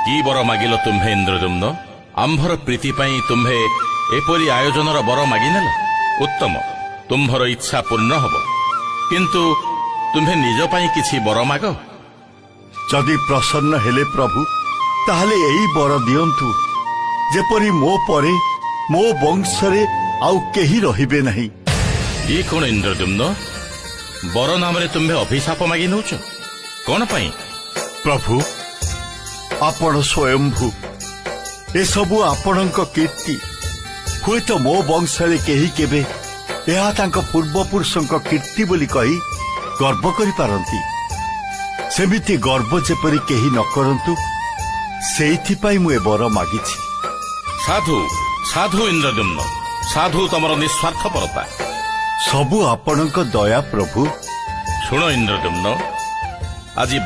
କି ବର ମାଗିଲ ତୁମ୍ଭେ ଇନ୍ଦ୍ରଦ୍ୟୁମ୍ନ? ଆମ୍ଭର ପ୍ରୀତି ପାଇଁ ତୁମ୍ଭେ ଏପରି ଆୟୋଜନର ବର ମାଗିନେଲ। ଉତ୍ତମ, ତୁମ୍ଭର ଇଚ୍ଛା ପୂର୍ଣ୍ଣ ହେବ। କିନ୍ତୁ ତୁମ୍ଭେ ନିଜ ପାଇଁ କିଛି ବର ମାଗ। ଯଦି ପ୍ରସନ୍ନ ହେଲେ ପ୍ରଭୁ, ତାହେଲେ ଏଇ ବର ଦିଅନ୍ତୁ, ଯେପରି ମୋ ପରେ ମୋ ବଂଶରେ ଆଉ କେହି ରହିବେ ନାହିଁ। ଇଏ କଣ ଇନ୍ଦ୍ରଦ୍ୟୁମ୍ନ? ବର ନାମରେ ତୁମ୍ଭେ ଅଭିଶାପ ମାଗି ନେଉଛ କଣ ପାଇଁ? ପ୍ରଭୁ, ଆପଣ ସ୍ୱୟମ୍ଭୁ, ଏସବୁ ଆପଣଙ୍କ କୀର୍ତ୍ତି। ହୁଏତ ମୋ ବଂଶରେ କେହି କେବେ ଏହା ତାଙ୍କ ପୂର୍ବପୁରୁଷଙ୍କ କୀର୍ତ୍ତି ବୋଲି କହି ଗର୍ବ କରିପାରନ୍ତି। ସେମିତି ଗର୍ବ ଯେପରି କେହି ନ କରନ୍ତୁ, ସେଇଥିପାଇଁ ମୁଁ ଏ ବର ମାଗିଛି। ସାଧୁ ସାଧୁ ଇନ୍ଦ୍ରଦ୍ୟୁମ୍ନ, ସାଧୁ ତମର ନିଃସ୍ୱାର୍ଥପରତା। ସବୁ ଆପଣଙ୍କ ଦୟା ପ୍ରଭୁ। ଶୁଣ ଇନ୍ଦ୍ରଦ୍ୟୁମ୍ନ, ଆଜି